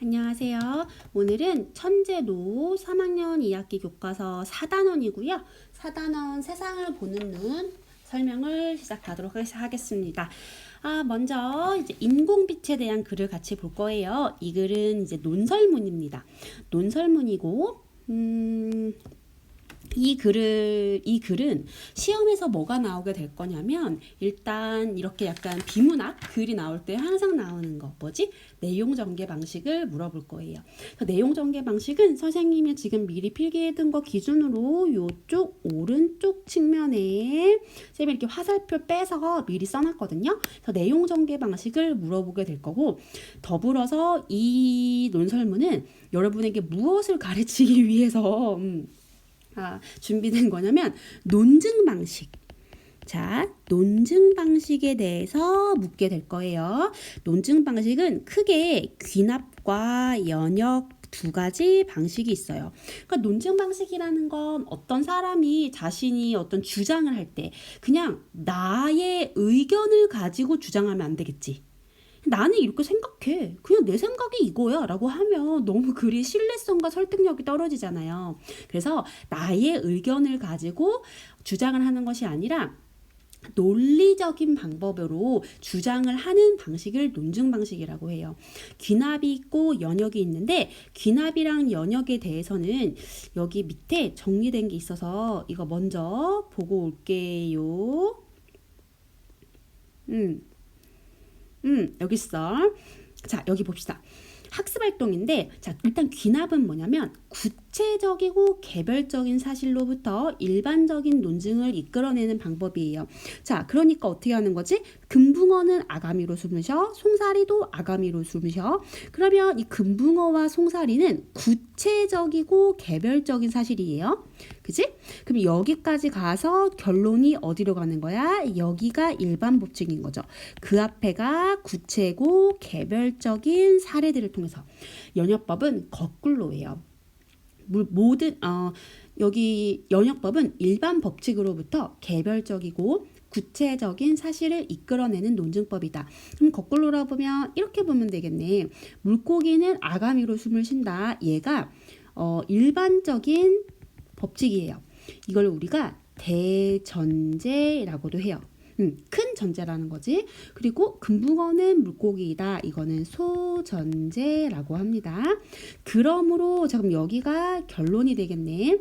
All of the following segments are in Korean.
안녕하세요. 오늘은 천재노 3학년 2학기 교과서 4단원이고요. 4단원 세상을 보는 눈 설명을 시작하도록 하겠습니다. 먼저 이제 인공빛에 대한 글을 같이 볼 거예요. 이 글은 이제 논설문입니다. 논설문이고 이 글은 시험에서 뭐가 나오게 될 거냐면 일단 이렇게 약간 비문학 글이 나올 때 항상 나오는 거 뭐지? 내용 전개 방식을 물어볼 거예요. 내용 전개 방식은 선생님이 지금 미리 필기해 둔 거 기준으로 요쪽 오른쪽 측면에 쌤이 이렇게 화살표 빼서 미리 써놨거든요. 그래서 내용 전개 방식을 물어보게 될 거고 더불어서 이 논설문은 여러분에게 무엇을 가르치기 위해서 준비된 거냐면 논증 방식. 자, 논증 방식에 대해서 묻게 될 거예요. 논증 방식은 크게 귀납과 연역 두 가지 방식이 있어요. 그러니까 논증 방식이라는 건 어떤 사람이 자신이 어떤 주장을 할 때 그냥 나의 의견을 가지고 주장하면 안 되겠지. 나는 이렇게 생각해. 그냥 내 생각이 이거야 라고 하면 너무 글이 신뢰성과 설득력이 떨어지잖아요. 그래서 나의 의견을 가지고 주장을 하는 것이 아니라 논리적인 방법으로 주장을 하는 방식을 논증 방식이라고 해요. 귀납이 있고 연역이 있는데 귀납이랑 연역에 대해서는 여기 밑에 정리된 게 있어서 이거 먼저 보고 올게요. 여기 있어. 자, 여기 봅시다. 학습활동인데, 자, 일단 귀납은 뭐냐면 구체적이고 개별적인 사실로부터 일반적인 논증을 이끌어내는 방법이에요. 자, 그러니까 어떻게 하는 거지? 금붕어는 아가미로 숨을 쉬어, 송사리도 아가미로 숨을 쉬어. 그러면 이 금붕어와 송사리는 구체적이고 개별적인 사실이에요. 그치? 그럼 여기까지 가서 결론이 어디로 가는 거야? 여기가 일반 법칙인 거죠. 그 앞에가 구체고 개별적인 사례들을 통해서. 연역법은 거꾸로예요. 여기 연역법은 일반 법칙으로부터 개별적이고 구체적인 사실을 이끌어내는 논증법이다. 그럼 거꾸로라 보면 이렇게 보면 되겠네. 물고기는 아가미로 숨을 쉰다. 얘가 일반적인 법칙이에요. 이걸 우리가 대전제라고도 해요. 큰 전제라는 거지. 그리고 금붕어는 물고기이다. 이거는 소전제라고 합니다. 그러므로 자 그럼 여기가 결론이 되겠네.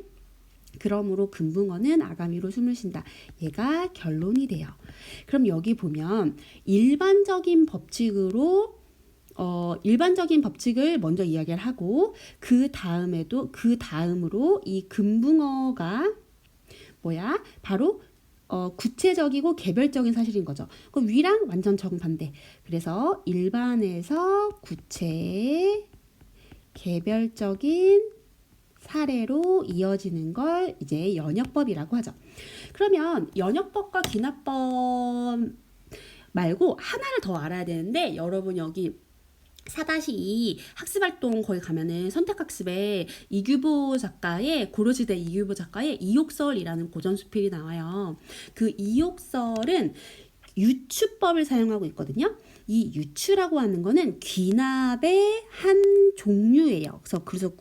그러므로 금붕어는 아가미로 숨을 쉰다. 얘가 결론이 돼요. 그럼 여기 보면 일반적인 법칙으로 일반적인 법칙을 먼저 이야기를 하고 그 다음으로 이 금붕어가 뭐야? 바로 구체적이고 개별적인 사실인 거죠. 그 위랑 완전 정반대. 그래서 일반에서 구체, 개별적인 사례로 이어지는 걸 이제 연역법이라고 하죠. 그러면 연역법과 귀납법 말고 하나를 더 알아야 되는데 여러분 여기 4-2 학습활동 거기 가면은 선택학습에 고려지대 이규보 작가의 이욕설이라는 고전수필이 나와요. 그 이욕설은 유추법을 사용하고 있거든요. 이 유추라고 하는 거는 귀납의 한 종류예요. 그래서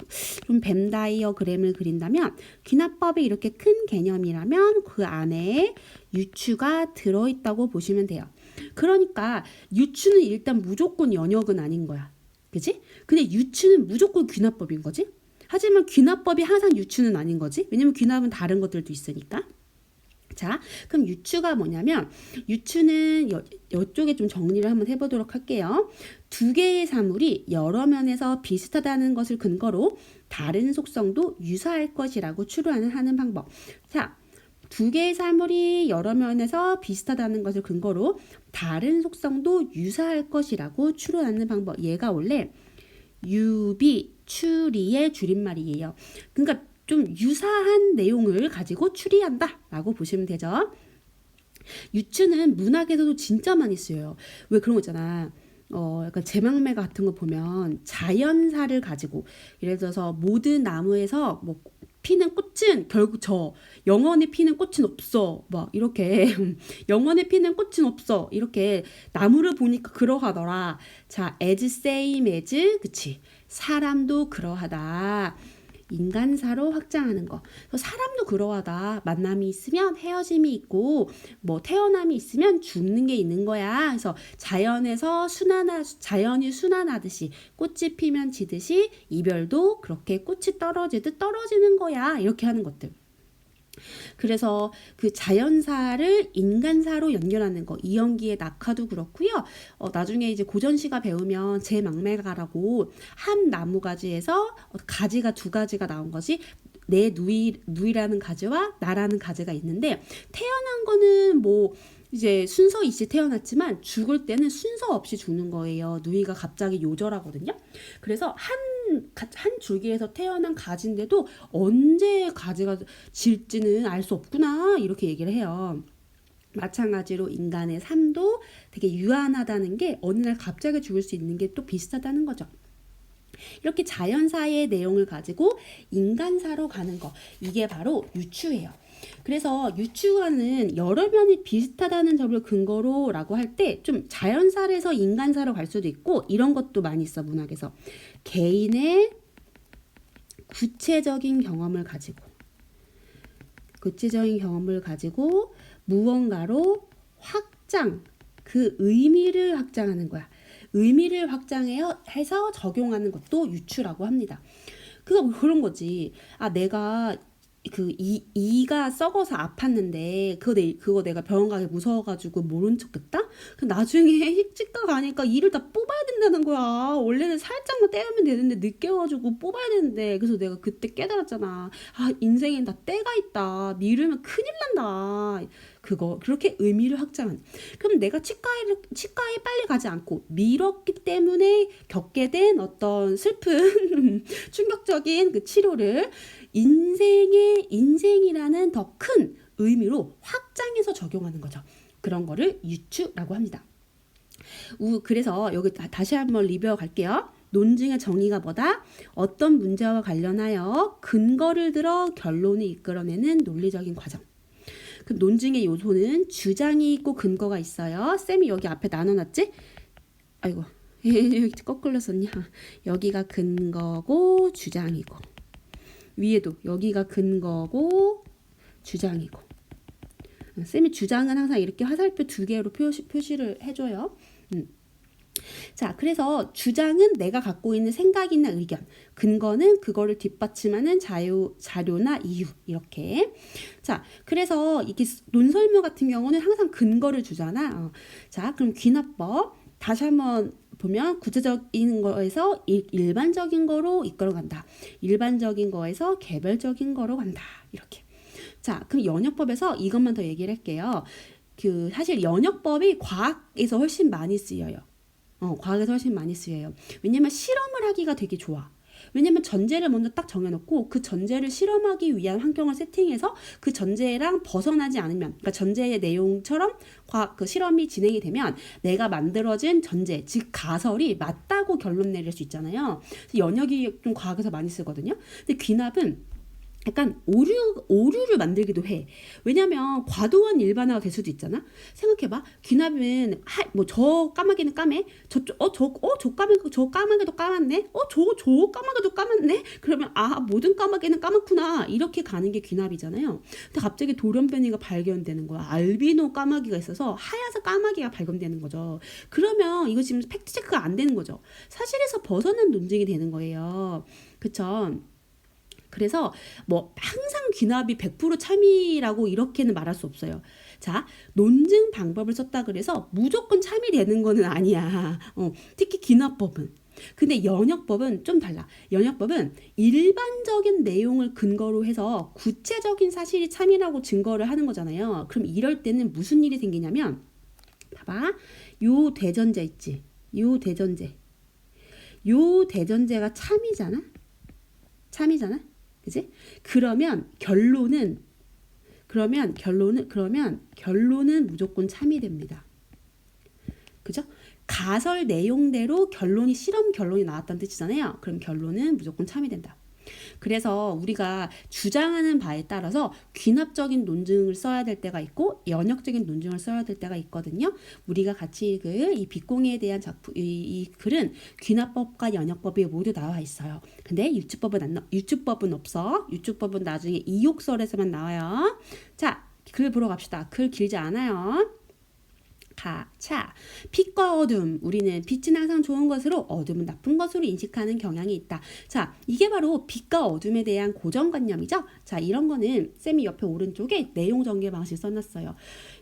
좀 뱀 다이어그램을 그린다면 귀납법이 이렇게 큰 개념이라면 그 안에 유추가 들어있다고 보시면 돼요. 그러니까 유추는 일단 무조건 연역은 아닌 거야. 그치? 근데 유추는 무조건 귀납법인 거지? 하지만 귀납법이 항상 유추는 아닌 거지? 왜냐면 귀납은 다른 것들도 있으니까. 자, 그럼 유추가 뭐냐면 유추는 이쪽에 좀 정리를 한번 해보도록 할게요. 두 개의 사물이 여러 면에서 비슷하다는 것을 근거로 다른 속성도 유사할 것이라고 추론하는 방법. 자, 두 개의 사물이 여러 면에서 비슷하다는 것을 근거로 다른 속성도 유사할 것이라고 추론하는 방법. 얘가 원래 추리의 줄임말이에요. 그러니까 좀 유사한 내용을 가지고 추리한다 라고 보시면 되죠. 유추는 문학에서도 진짜 많이 쓰여요. 왜 그런 거 있잖아. 약간 제망매 같은 거 보면 자연사를 가지고 예를 들어서 모든 나무에서 뭐 피는 꽃은 결국 영원히 피는 꽃은 없어 막 이렇게 영원히 피는 꽃은 없어 이렇게 나무를 보니까 그러하더라. 자, as same as 그치 사람도 그러하다. 인간사로 확장하는 거. 사람도 그러하다. 만남이 있으면 헤어짐이 있고 뭐 태어남이 있으면 죽는 게 있는 거야. 그래서 자연이 순환하듯이 꽃이 피면 지듯이 이별도 그렇게 꽃이 떨어지듯 떨어지는 거야. 이렇게 하는 것들. 그래서 그 자연사를 인간사로 연결하는 거, 이연기의 낙화도 그렇고요. 나중에 이제 고전시가 배우면 제망매가라고 한 나무가지에서 가지가 두 가지가 나온 거지. 내 누이라는 가지와 나라는 가지가 있는데, 태어난 거는 뭐 이제 순서 있이 태어났지만 죽을 때는 순서 없이 죽는 거예요. 누이가 갑자기 요절하거든요. 그래서 한 줄기에서 태어난 가지인데도 언제 가지가 질지는 알 수 없구나, 이렇게 얘기를 해요. 마찬가지로 인간의 삶도 되게 유한하다는 게 어느 날 갑자기 죽을 수 있는 게 또 비슷하다는 거죠. 이렇게 자연사의 내용을 가지고 인간사로 가는 거, 이게 바로 유추예요. 그래서 유추와는 여러 면이 비슷하다는 점을 근거로 라고 할 때 좀 자연사에서 인간사로 갈 수도 있고, 이런 것도 많이 있어. 문학에서 개인의 구체적인 경험을 가지고 무언가로 확장, 그 의미를 확장하는 거야. 의미를 확장해서 적용하는 것도 유추라고 합니다. 그런 거지. 내가 이가 썩어서 아팠는데 그거 내가 병원 가기 무서워가지고 모른 척했다? 나중에 치과 가니까 이를 다 뽑아야 된다는 거야. 원래는 살짝만 떼면 되는데 늦게 와가지고 뽑아야 되는데, 그래서 내가 그때 깨달았잖아. 인생엔 다 때가 있다. 미루면 큰일 난다. 그렇게 의미를 확장한. 그럼 내가 치과에 빨리 가지 않고 미뤘기 때문에 겪게 된 어떤 슬픈 충격적인 그 치료를 인생이라는 더 큰 의미로 확장해서 적용하는 거죠. 그런 거를 유추라고 합니다. 그래서 여기 다시 한번 리뷰해 갈게요. 논증의 정의가 뭐다? 어떤 문제와 관련하여 근거를 들어 결론을 이끌어내는 논리적인 과정. 그 논증의 요소는 주장이 있고 근거가 있어요. 쌤이 여기 앞에 나눠놨지? 아이고, 여기 거꾸로 썼냐? 여기가 근거고 주장이고, 위에도 여기가 근거고 주장이고. 쌤이 주장은 항상 이렇게 화살표 2개로 표시를 해줘요. 자, 그래서 주장은 내가 갖고 있는 생각이나 의견, 근거는 그거를 뒷받침하는 자료나 이유, 이렇게. 자, 그래서 이게 논설문 같은 경우는 항상 근거를 주잖아. 자, 그럼 귀납법 다시 한번 보면 구체적인 거에서 일반적인 거로 이끌어간다. 일반적인 거에서 개별적인 거로 간다. 이렇게. 자, 그럼 연역법에서 이것만 더 얘기를 할게요. 사실 연역법이 과학에서 훨씬 많이 쓰여요. 과학에서 훨씬 많이 쓰여요. 왜냐면 실험을 하기가 되게 좋아. 왜냐면 전제를 먼저 딱 정해놓고 그 전제를 실험하기 위한 환경을 세팅해서 그 전제랑 벗어나지 않으면, 그러니까 전제의 내용처럼 그 실험이 진행이 되면 내가 만들어진 전제, 즉 가설이 맞다고 결론 내릴 수 있잖아요. 그래서 연역이 좀 과학에서 많이 쓰거든요. 근데 귀납은 약간 오류를 만들기도 해. 왜냐면 과도한 일반화가 될 수도 있잖아. 생각해봐. 귀납은 저 까마귀는 까매. 저 까마귀도 까맣네. 저 까마귀도 까맣네. 그러면 모든 까마귀는 까맣구나. 이렇게 가는 게 귀납이잖아요. 근데 갑자기 돌연변이가 발견되는 거야. 알비노 까마귀가 있어서 하얀색 까마귀가 발견되는 거죠. 그러면 이거 지금 팩트 체크가 안 되는 거죠. 사실에서 벗어난 논증이 되는 거예요. 그쵸? 그래서 항상 귀납이 100% 참이라고 이렇게는 말할 수 없어요. 자, 논증 방법을 썼다 그래서 무조건 참이되는 거는 아니야. 특히 귀납법은. 근데 연역법은 좀 달라. 연역법은 일반적인 내용을 근거로 해서 구체적인 사실이 참이라고 증거를 하는 거잖아요. 그럼 이럴 때는 무슨 일이 생기냐면, 봐봐. 요 대전제 있지. 요 대전제가 참이잖아. 그지? 그러면 결론은 무조건 참이 됩니다. 그죠? 가설 내용대로 실험 결론이 나왔다는 뜻이잖아요. 그럼 결론은 무조건 참이 된다. 그래서 우리가 주장하는 바에 따라서 귀납적인 논증을 써야 될 때가 있고 연역적인 논증을 써야 될 때가 있거든요. 우리가 같이 읽을 이 빛공에 대한 작품, 이 글은 귀납법과 연역법이 모두 나와 있어요. 근데 유추법은 없어. 유추법은 나중에 이욕설에서만 나와요. 자, 글 보러 갑시다. 글 길지 않아요. 자, 빛과 어둠. 우리는 빛은 항상 좋은 것으로 어둠은 나쁜 것으로 인식하는 경향이 있다. 자, 이게 바로 빛과 어둠에 대한 고정관념이죠. 자, 이런 거는 쌤이 옆에 오른쪽에 내용 전개 방식 써놨어요.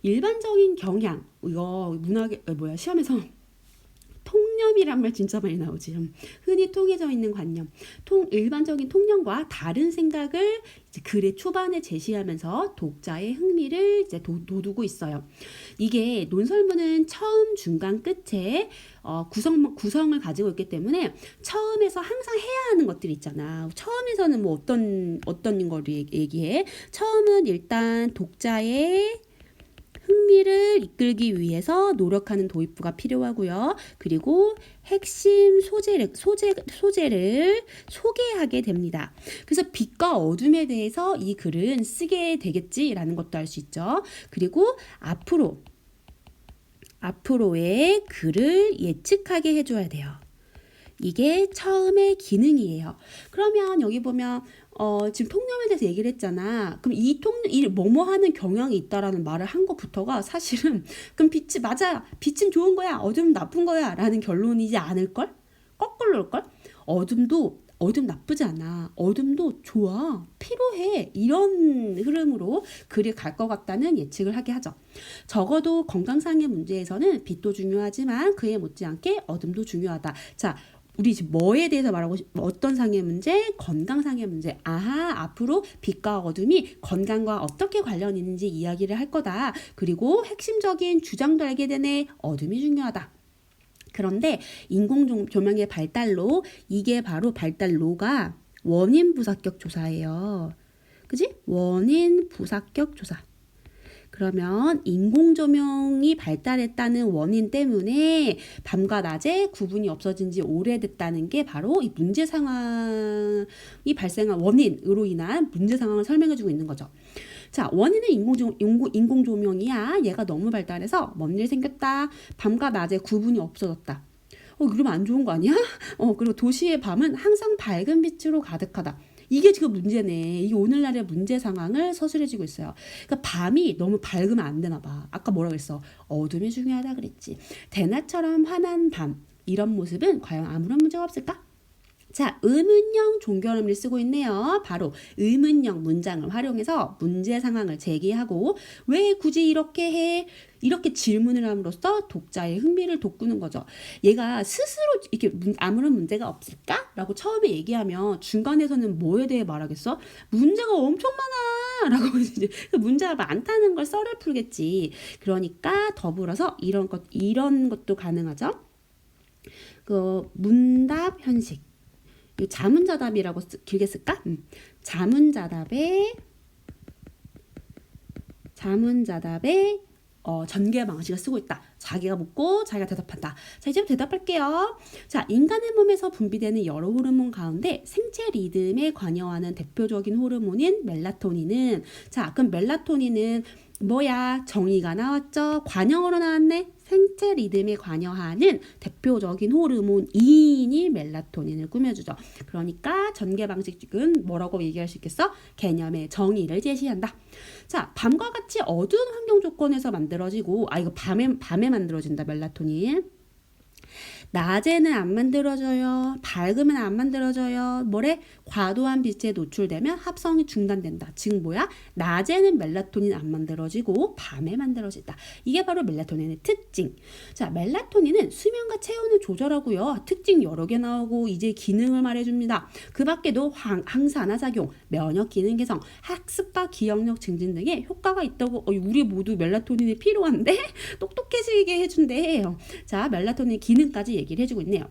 일반적인 경향. 이거 시험에서 통념이란 말 진짜 많이 나오지. 흔히 통해져 있는 관념. 일반적인 통념과 다른 생각을 이제 글의 초반에 제시하면서 독자의 흥미를 이제 돋우고 있어요. 이게 논설문은 처음, 중간, 끝에 구성을 가지고 있기 때문에 처음에서 항상 해야 하는 것들이 있잖아. 처음에서는 뭐 어떤 걸 얘기해? 처음은 일단 독자의 흥미를 이끌기 위해서 노력하는 도입부가 필요하고요. 그리고 핵심 소재를 소개하게 됩니다. 그래서 빛과 어둠에 대해서 이 글은 쓰게 되겠지라는 것도 알 수 있죠. 그리고 앞으로의 글을 예측하게 해줘야 돼요. 이게 처음의 기능이에요. 그러면 여기 보면 지금 통념에 대해서 얘기를 했잖아. 그럼 이 뭐뭐 하는 경향이 있다라는 말을 한 것부터가 사실은 그럼 빛이 맞아. 빛은 좋은 거야. 어둠은 나쁜 거야. 라는 결론이지 않을걸? 거꾸로일걸? 어둠 나쁘지 않아. 어둠도 좋아. 필요해. 이런 흐름으로 글이 갈 것 같다는 예측을 하게 하죠. 적어도 건강상의 문제에서는 빛도 중요하지만 그에 못지않게 어둠도 중요하다. 자, 우리 지금 뭐에 대해서 어떤 상의 문제? 건강상의 문제. 앞으로 빛과 어둠이 건강과 어떻게 관련이 있는지 이야기를 할 거다. 그리고 핵심적인 주장도 알게 되네. 어둠이 중요하다. 그런데 인공조명의 발달로 이게 바로 발달로가 원인 부사격 조사예요. 그지? 원인 부사격 조사. 그러면 인공조명이 발달했다는 원인 때문에 밤과 낮에 구분이 없어진 지 오래됐다는 게 바로 이 문제 상황이 발생한 원인으로 인한 문제 상황을 설명해주고 있는 거죠. 자, 원인은 인공조명이야. 얘가 너무 발달해서 뭔 일 생겼다. 밤과 낮에 구분이 없어졌다. 그러면 안 좋은 거 아니야? 그리고 도시의 밤은 항상 밝은 빛으로 가득하다. 이게 지금 문제네. 이게 오늘날의 문제 상황을 서술해주고 있어요. 그러니까 밤이 너무 밝으면 안 되나 봐. 아까 뭐라 그랬어? 어둠이 중요하다 그랬지. 대낮처럼 환한 밤. 이런 모습은 과연 아무런 문제가 없을까? 자, 의문형 종결음을 쓰고 있네요. 바로 의문형 문장을 활용해서 문제 상황을 제기하고 왜 굳이 이렇게 해? 이렇게 질문을 함으로써 독자의 흥미를 돋구는 거죠. 얘가 스스로 이렇게 아무런 문제가 없을까? 라고 처음에 얘기하면 중간에서는 뭐에 대해 말하겠어? 문제가 엄청 많아! 라고 이제 문제가 많다는 걸 썰을 풀겠지. 그러니까 더불어서 이런 것도 가능하죠. 문답 현식. 자문자답이라고 길게 쓸까? 자문자답의 전개 방식을 쓰고 있다. 자기가 묻고 자기가 대답한다. 자, 이제 대답할게요. 자, 인간의 몸에서 분비되는 여러 호르몬 가운데 생체 리듬에 관여하는 대표적인 호르몬인 멜라토닌은, 자, 그럼 멜라토닌은 뭐야? 정의가 나왔죠? 관형으로 나왔네? 생체 리듬에 관여하는 대표적인 호르몬 2인이 멜라토닌을 꾸며주죠. 그러니까 전개 방식은 뭐라고 얘기할 수 있겠어? 개념의 정의를 제시한다. 자, 밤과 같이 어두운 환경 조건에서 만들어지고, 이거 밤에 만들어진다, 멜라토닌. 낮에는 안 만들어져요. 밝으면 안 만들어져요. 뭐래? 과도한 빛에 노출되면 합성이 중단된다. 즉 뭐야? 낮에는 멜라토닌 안 만들어지고 밤에 만들어진다. 이게 바로 멜라토닌의 특징. 자, 멜라토닌은 수면과 체온을 조절하고요. 특징 여러 개 나오고 이제 기능을 말해줍니다. 그 밖에도 항산화 작용, 면역 기능 개선, 학습과 기억력 증진 등의 효과가 있다고. 우리 모두 멜라토닌이 필요한데? 똑똑해지게 해준대. 자, 멜라토닌 기능까지 얘기를 해주고 있네요.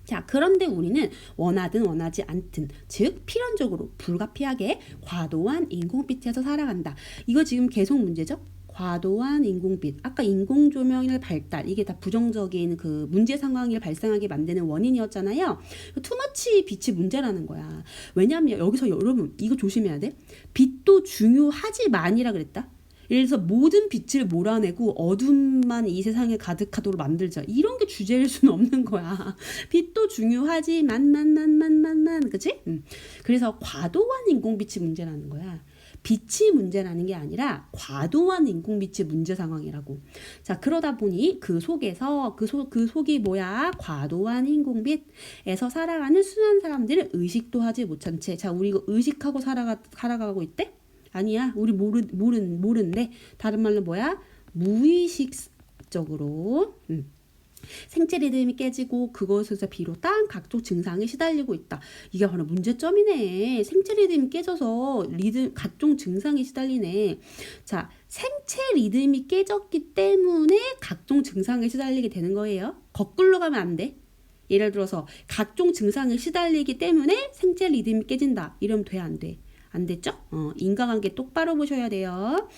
자, 그런데 우리는 원하든 원하지 않든, 즉 필연적으로 불가피하게 과도한 인공빛에서 살아간다. 이거 지금 계속 문제죠? 과도한 인공빛. 아까 인공조명의 발달, 이게 다 부정적인 그 문제 상황을 발생하게 만드는 원인이었잖아요. 투머치 빛이 문제라는 거야. 왜냐하면 여기서 여러분 이거 조심해야 돼. 빛도 중요하지만이라 그랬다. 예를 들어서 모든 빛을 몰아내고 어둠만 이 세상에 가득하도록 만들자. 이런 게 주제일 수는 없는 거야. 빛도 중요하지만 그치? 그래서 과도한 인공빛이 문제라는 거야. 빛이 문제라는 게 아니라 과도한 인공빛이 문제 상황이라고. 자, 그러다 보니 그 속에서 그 속이 뭐야? 과도한 인공빛에서 살아가는 순한 사람들은 의식도 하지 못한 채. 자, 우리 이거 의식하고 살아가고 있대? 아니야. 우리 모른데. 다른 말로 뭐야? 무의식적으로. 생체 리듬이 깨지고 그것에서 비롯한 각종 증상에 시달리고 있다. 이게 바로 문제점이네. 생체 리듬이 깨져서 각종 증상에 시달리네. 자, 생체 리듬이 깨졌기 때문에 각종 증상에 시달리게 되는 거예요. 거꾸로 가면 안 돼. 예를 들어서 각종 증상에 시달리기 때문에 생체 리듬이 깨진다. 이러면 돼, 안 돼? 안 됐죠? 인과관계 똑바로 보셔야 돼요.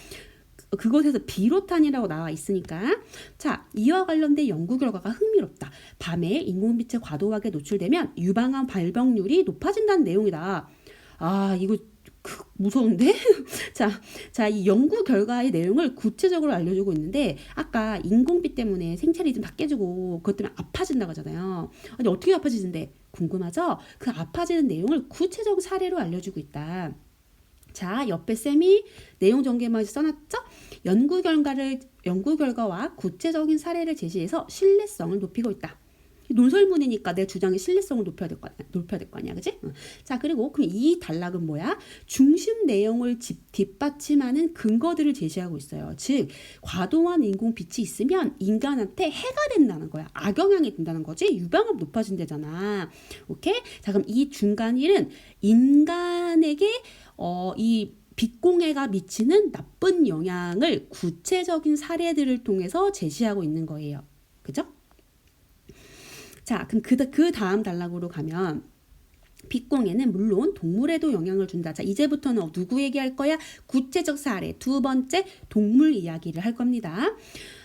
그것에서 비롯한이라고 나와 있으니까. 자, 이와 관련된 연구 결과가 흥미롭다. 밤에 인공빛에 과도하게 노출되면 유방암 발병률이 높아진다는 내용이다. 아, 이거 무서운데? 자, 이 연구 결과의 내용을 구체적으로 알려주고 있는데, 아까 인공빛 때문에 생체 리듬 다 깨지고 그것 때문에 아파진다고 하잖아요. 아니, 어떻게 아파지는데? 궁금하죠? 그 아파지는 내용을 구체적 사례로 알려주고 있다. 자, 옆에 쌤이 내용 전개만 써놨죠? 연구 결과와 구체적인 사례를 제시해서 신뢰성을 높이고 있다. 논설문이니까 내 주장의 신뢰성을 높여야 될 거 아니야, 그치? 자, 그리고 그럼 이 단락은 뭐야? 중심 내용을 뒷받침하는 근거들을 제시하고 있어요. 즉, 과도한 인공빛이 있으면 인간한테 해가 된다는 거야. 악영향이 된다는 거지. 유방암 높아진대잖아. 오케이? 자, 그럼 이 중간일은 인간에게 이 빛공해가 미치는 나쁜 영향을 구체적인 사례들을 통해서 제시하고 있는 거예요. 그죠? 자, 그럼 그 다음 단락으로 가면 빛공해는 물론 동물에도 영향을 준다. 자, 이제부터는 누구 얘기할 거야? 구체적 사례. 두 번째, 동물 이야기를 할 겁니다.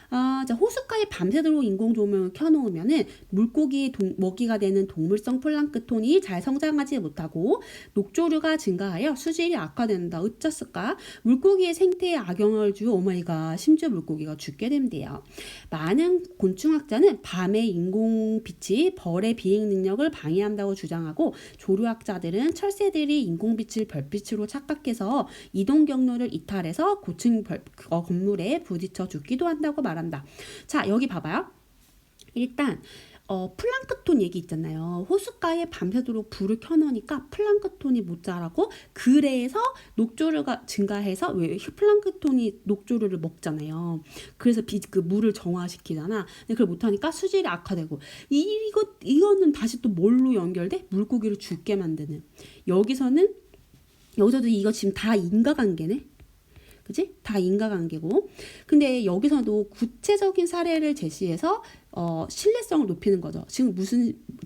자, 호숫가에 밤새도록 인공조명을 켜놓으면은 물고기 먹이가 되는 동물성 플랑크톤이 잘 성장하지 못하고 녹조류가 증가하여 수질이 악화된다. 어쩌을까? 물고기의 생태에 악영향을 주어 오마이갓, 심지어 물고기가 죽게 된대요. 많은 곤충학자는 밤의 인공빛이 벌의 비행 능력을 방해한다고 주장하고, 조류학자들은 철새들이 인공빛을 별빛으로 착각해서 이동 경로를 이탈해서 고층 건물에 부딪혀 죽기도 한다고 말합니다. 자, 여기 봐봐요. 일단 플랑크톤 얘기 있잖아요. 호숫가에 밤새도록 불을 켜놓으니까 플랑크톤이 못 자라고, 그래서 녹조류가 증가해서, 왜 플랑크톤이 녹조류를 먹잖아요. 그래서 그 물을 정화시키잖아. 근데 그걸 못하니까 수질이 악화되고, 이거는 다시 또 뭘로 연결돼? 물고기를 죽게 만드는. 여기서도 이거 지금 다 인과관계네. 그치? 다 인과관계고. 근데 여기서도 구체적인 사례를 제시해서 신뢰성을 높이는 거죠. 지금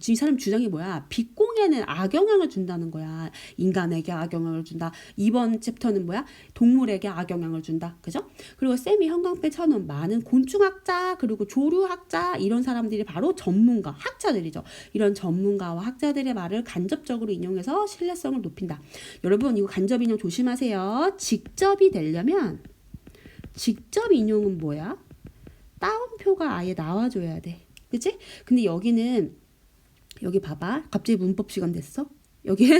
이 사람 주장이 뭐야? 빛공해는 악영향을 준다는 거야. 인간에게 악영향을 준다. 이번 챕터는 뭐야? 동물에게 악영향을 준다. 그죠? 그리고 쌤이 형광펜 쳐놓은 많은 곤충학자, 그리고 조류학자, 이런 사람들이 바로 전문가, 학자들이죠. 이런 전문가와 학자들의 말을 간접적으로 인용해서 신뢰성을 높인다. 여러분, 이거 간접 인용 조심하세요. 직접이 되려면, 직접 인용은 뭐야? 따옴표가 아예 나와줘야 돼. 그치? 근데 여기 봐봐. 갑자기 문법 시간 됐어? 여기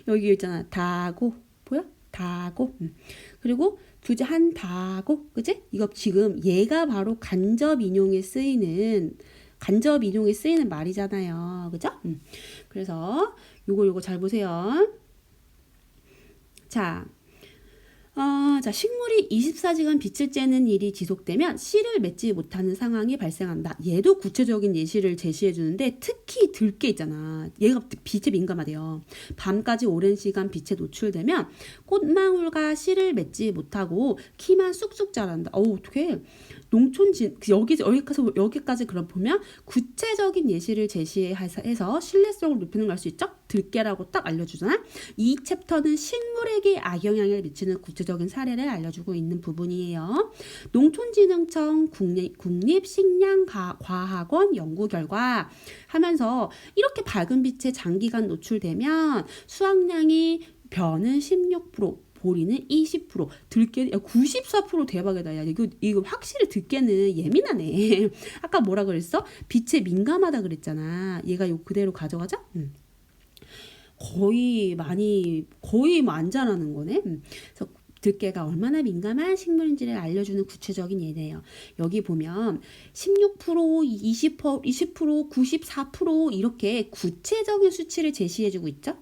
있잖아. 다고. 보여? 다고. 그리고 한다고. 그치? 이거 지금 얘가 바로 간접 인용에 쓰이는 말이잖아요. 그죠? 그래서 요거 잘 보세요. 자, 식물이 24시간 빛을 쬐는 일이 지속되면 씨를 맺지 못하는 상황이 발생한다. 얘도 구체적인 예시를 제시해 주는데, 특히 들깨 있잖아. 얘가 빛에 민감하대요. 밤까지 오랜 시간 빛에 노출되면 꽃망울과 씨를 맺지 못하고 키만 쑥쑥 자란다. 어떡해. 여기까지 그럼 보면 구체적인 예시를 제시해서 신뢰성을 높이는 걸 할 수 있죠? 들깨라고 딱 알려주잖아. 이 챕터는 식물에게 악영향을 미치는 구체적인 사례를 알려주고 있는 부분이에요. 농촌진흥청 국립식량과학원 연구 결과 하면서 이렇게 밝은 빛에 장기간 노출되면 수확량이 벼는 16%, 보리는 20%, 들깨는 94% 대박이다. 야, 이거 확실히 들깨는 예민하네. 아까 뭐라 그랬어? 빛에 민감하다 그랬잖아. 얘가 요 그대로 가져가자? 거의 뭐 안 자라는 거네. 그래서 들깨가 얼마나 민감한 식물인지를 알려주는 구체적인 예네요. 여기 보면 16%, 20%, 94% 이렇게 구체적인 수치를 제시해주고 있죠.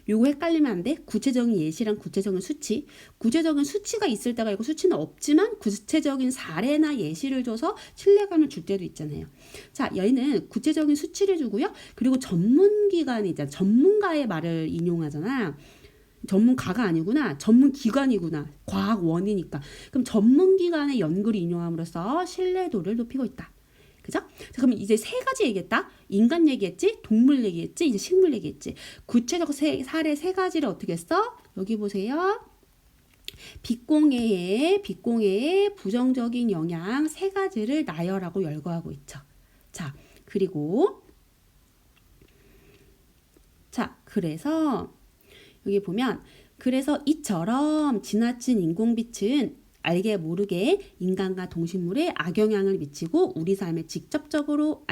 요거 헷갈리면 안 돼. 구체적인 예시랑 구체적인 수치. 구체적인 수치가 있을 때가 있고 수치는 없지만 구체적인 사례나 예시를 줘서 신뢰감을 줄 때도 있잖아요. 자, 얘는 구체적인 수치를 주고요. 그리고 전문기관이잖아. 전문가의 말을 인용하잖아. 전문가가 아니구나. 전문기관이구나. 과학원이니까. 그럼 전문기관의 연구를 인용함으로써 신뢰도를 높이고 있다. 그죠? 자, 그럼 이제 세 가지 얘기했다. 인간 얘기했지, 동물 얘기했지, 이제 식물 얘기했지. 구체적 사례 세 가지를 어떻게 했어? 여기 보세요. 빛공해의 부정적인 영향 세 가지를 나열하고 열거하고 있죠. 자, 그리고 그래서 여기 보면 그래서 이처럼 지나친 인공빛은 알게 모르게 인간과 동식물에 악영향을 미치고 우리 삶에 직간접적으로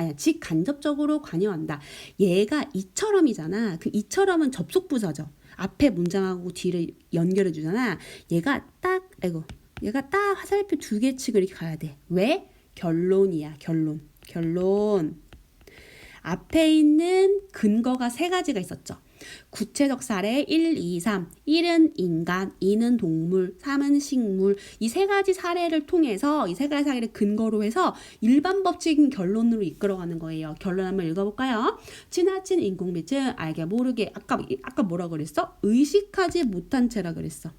관여한다. 얘가 이처럼이잖아. 그 이처럼은 접속부사죠. 앞에 문장하고 뒤를 연결해 주잖아. 얘가 딱 화살표 2개 치고 이렇게 가야 돼. 왜? 결론이야. 결론. 앞에 있는 근거가 세 가지가 있었죠. 구체적 사례 1, 2, 3. 1은 인간, 2는 동물, 3은 식물. 이 세 가지 사례를 통해서 이 세 가지 사례를 근거로 해서 일반 법칙인 결론으로 이끌어가는 거예요. 결론 한번 읽어볼까요? 지나친 인공빛은 알게 모르게 아까 뭐라 그랬어? 의식하지 못한 채라 그랬어.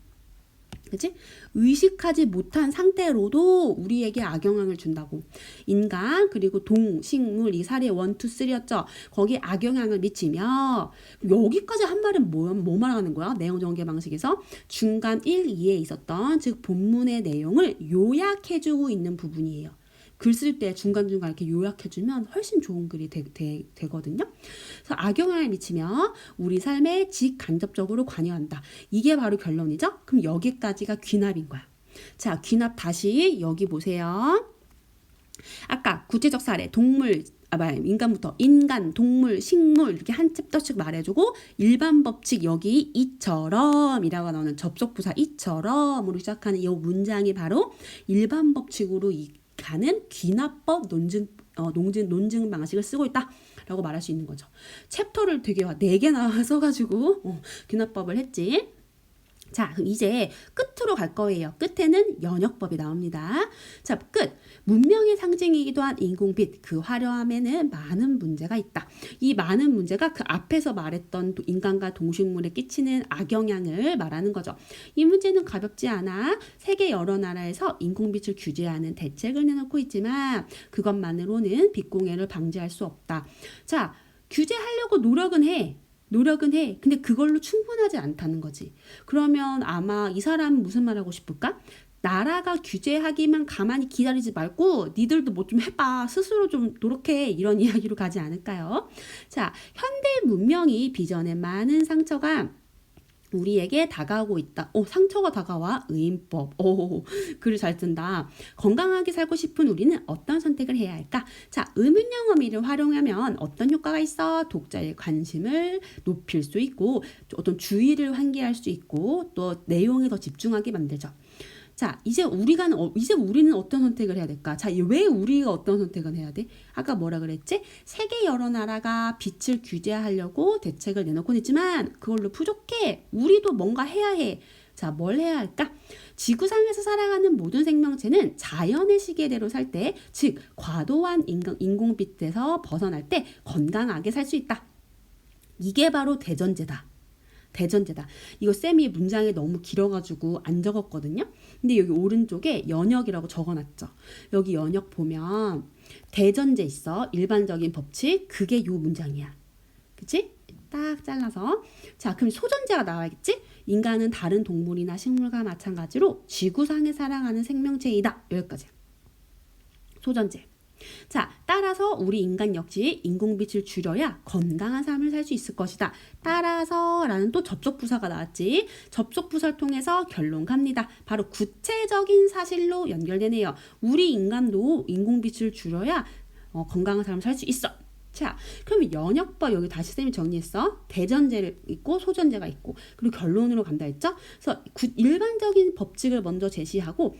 그치? 의식하지 못한 상태로도 우리에게 악영향을 준다고. 인간 그리고 동식물 이 사례 1, 2, 3였죠. 거기에 악영향을 미치며 여기까지 한 말은 뭐 말하는 거야? 내용 전개 방식에서 중간 1, 2에 있었던 즉 본문의 내용을 요약해주고 있는 부분이에요. 글 쓸 때 중간중간 이렇게 요약해주면 훨씬 좋은 글이 되거든요. 그래서 악영향을 미치며 우리 삶에 직간접적으로 관여한다. 이게 바로 결론이죠. 그럼 여기까지가 귀납인 거야. 자, 귀납 다시 여기 보세요. 아까 구체적 사례 인간부터 인간, 동물, 식물 이렇게 한 챕터씩 말해주고 일반 법칙 여기 이처럼이라고 나오는 접속부사 이처럼으로 시작하는 이 문장이 바로 일반 법칙으로 가는 귀납법 논증 방식을 쓰고 있다라고 말할 수 있는 거죠. 챕터를 되게 4개나 써가지고 귀납법을 했지. 자, 그럼 이제 끝으로 갈 거예요. 끝에는 연역법이 나옵니다. 자, 끝. 문명의 상징이기도 한 인공빛, 그 화려함에는 많은 문제가 있다. 이 많은 문제가 그 앞에서 말했던 인간과 동식물에 끼치는 악영향을 말하는 거죠. 이 문제는 가볍지 않아 세계 여러 나라에서 인공빛을 규제하는 대책을 내놓고 있지만 그것만으로는 빛공해를 방지할 수 없다. 자, 규제하려고 노력은 해. 근데 그걸로 충분하지 않다는 거지. 그러면 아마 이 사람은 무슨 말 하고 싶을까? 나라가 규제하기만 가만히 기다리지 말고 니들도 뭐 좀 해봐. 스스로 좀 노력해. 이런 이야기로 가지 않을까요? 자, 현대 문명이 빚어낸 많은 상처가 우리에게 다가오고 있다. 상처가 다가와. 의인법. 글을 잘 쓴다. 건강하게 살고 싶은 우리는 어떤 선택을 해야 할까? 자, 의문형 어미를 활용하면 어떤 효과가 있어? 독자의 관심을 높일 수 있고 어떤 주의를 환기할 수 있고 또 내용에 더 집중하게 만들죠. 자, 이제 우리는 어떤 선택을 해야 될까? 자, 왜 우리가 어떤 선택을 해야 돼? 아까 뭐라 그랬지? 세계 여러 나라가 빛을 규제하려고 대책을 내놓고 있지만 그걸로 부족해. 우리도 뭔가 해야 해. 자, 뭘 해야 할까? 지구상에서 살아가는 모든 생명체는 자연의 시계대로 살 때, 즉 과도한 인공빛에서 벗어날 때 건강하게 살 수 있다. 이게 바로 대전제다. 이거 쌤이 문장이 너무 길어가지고 안 적었거든요. 근데 여기 오른쪽에 연역이라고 적어놨죠. 여기 연역 보면 대전제 있어. 일반적인 법칙. 그게 요 문장이야. 그치? 딱 잘라서. 자, 그럼 소존재가 나와야겠지? 인간은 다른 동물이나 식물과 마찬가지로 지구상에 살아가는 생명체이다. 여기까지. 소존재. 자, 따라서 우리 인간 역시 인공빛을 줄여야 건강한 삶을 살 수 있을 것이다. 따라서 라는 또 접속부사가 나왔지. 접속부사를 통해서 결론 갑니다. 바로 구체적인 사실로 연결되네요. 우리 인간도 인공빛을 줄여야 건강한 삶을 살 수 있어. 자, 그럼 연역법 여기 다시 쌤이 정리했어. 대전제를 있고 소전제가 있고 그리고 결론으로 간다 했죠. 그래서 일반적인 법칙을 먼저 제시하고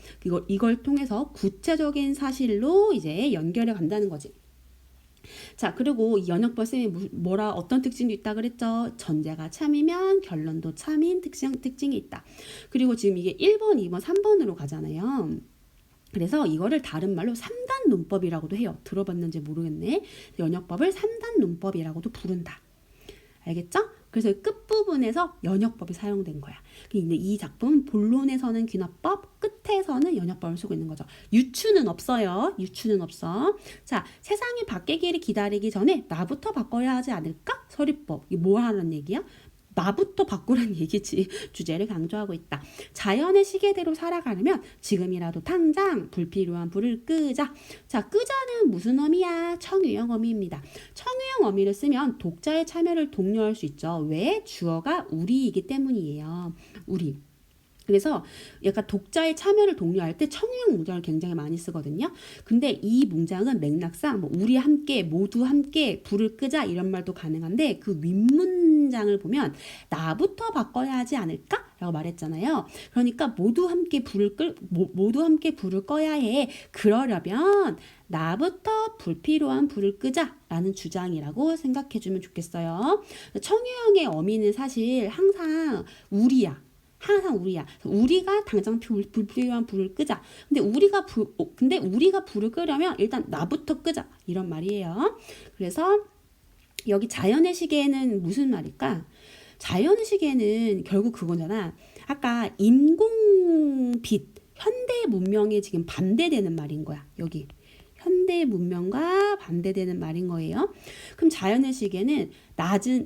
이걸 통해서 구체적인 사실로 이제 연결해 간다는 거지. 자, 그리고 이 연역법 쌤이 어떤 특징도 있다 그랬죠. 전제가 참이면 결론도 참인 특징이 있다. 그리고 지금 이게 1번, 2번, 3번으로 가잖아요. 그래서 이거를 다른 말로 3단 논법이라고도 해요. 들어봤는지 모르겠네. 연역법을 3단 논법이라고도 부른다. 알겠죠? 그래서 끝부분에서 연역법이 사용된 거야. 근데 이 작품 본론에서는 귀납법, 끝에서는 연역법을 쓰고 있는 거죠. 유추는 없어요. 유추는 없어. 자, 세상이 바뀌기를 기다리기 전에 나부터 바꿔야 하지 않을까? 서리법. 이게 뭐 하는 얘기야? 나부터 바꾸란 얘기지. 주제를 강조하고 있다. 자연의 시계대로 살아가려면 지금이라도 당장 불필요한 불을 끄자. 자, 끄자는 무슨 어미야? 청유형 어미입니다. 청유형 어미를 쓰면 독자의 참여를 독려할 수 있죠. 왜? 주어가 우리이기 때문이에요. 우리. 그래서 약간 독자의 참여를 독려할 때 청유형 문장을 굉장히 많이 쓰거든요. 근데 이 문장은 맥락상 뭐 우리 함께 모두 함께 불을 끄자 이런 말도 가능한데 그 윗문장을 보면 나부터 바꿔야 하지 않을까? 라고 말했잖아요. 그러니까 모두 함께 불을 꺼야 해. 그러려면 나부터 불필요한 불을 끄자 라는 주장이라고 생각해 주면 좋겠어요. 청유형의 어미는 사실 항상 우리야. 항상 우리야. 우리가 당장 불필요한 불을 끄자. 근데 우리가 불을 끄려면 일단 나부터 끄자. 이런 말이에요. 그래서 여기 자연의 시계는 무슨 말일까? 자연의 시계는 결국 그거잖아. 아까 인공빛, 현대 문명에 지금 반대되는 말인 거야. 여기. 현대 문명과 반대되는 말인 거예요. 그럼 자연의 시계는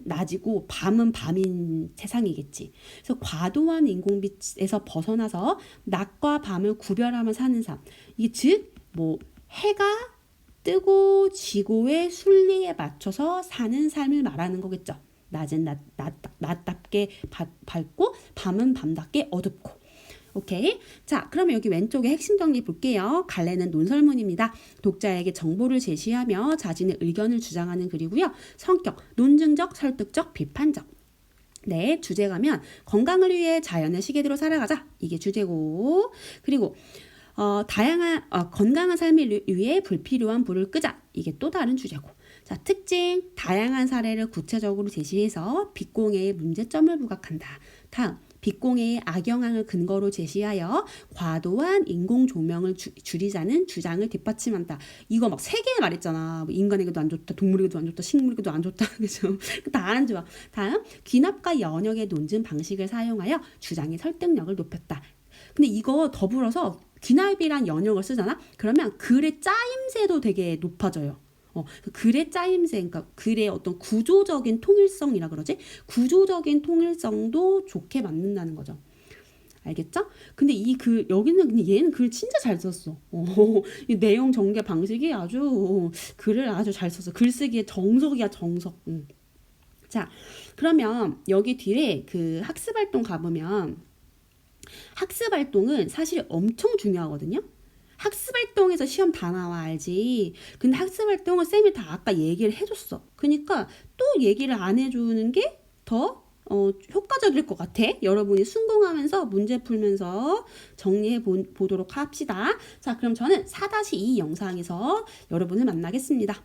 낮이고 밤은 밤인 세상이겠지. 그래서 과도한 인공빛에서 벗어나서 낮과 밤을 구별하며 사는 삶. 이게 즉 뭐 해가 뜨고 지고의 순리에 맞춰서 사는 삶을 말하는 거겠죠. 낮은 낮답게 밝고 밤은 밤답게 어둡고. 오케이. 자, 그러면 여기 왼쪽에 핵심 정리 볼게요. 갈래는 논설문입니다. 독자에게 정보를 제시하며 자신의 의견을 주장하는 글이고요. 성격, 논증적, 설득적, 비판적. 네, 주제가면 건강을 위해 자연의 시계대로 살아가자. 이게 주제고. 그리고 건강한 삶을 위해 불필요한 불을 끄자. 이게 또 다른 주제고. 자, 특징, 다양한 사례를 구체적으로 제시해서 빛공해의 문제점을 부각한다. 다음, 빛공해의 악영향을 근거로 제시하여 과도한 인공 조명을 줄이자는 주장을 뒷받침한다. 이거 막 세 개 말했잖아. 뭐 인간에게도 안 좋다, 동물에게도 안 좋다, 식물에게도 안 좋다. 그죠? 다 안 좋아. 다음, 귀납과 연역의 논증 방식을 사용하여 주장의 설득력을 높였다. 근데 이거 더불어서 귀납이란 연역을 쓰잖아. 그러면 글의 짜임새도 되게 높아져요. 글의 짜임새, 그러니까 글의 어떤 구조적인 통일성이라 그러지? 구조적인 통일성도 좋게 만든다는 거죠. 알겠죠? 근데 여기는 근데 얘는 글 진짜 잘 썼어. 이 내용 전개 방식이 글을 아주 잘 썼어. 글쓰기의 정석이야, 정석. 자, 그러면 여기 뒤에 그 학습활동 가보면 학습활동은 사실 엄청 중요하거든요. 학습활동에서 시험 다 나와 알지. 근데 학습활동을 쌤이 다 아까 얘기를 해줬어. 그러니까 또 얘기를 안 해주는 게 더 효과적일 것 같아. 여러분이 순공하면서 문제 풀면서 정리해 보도록 합시다. 자, 그럼 저는 4-2 영상에서 여러분을 만나겠습니다.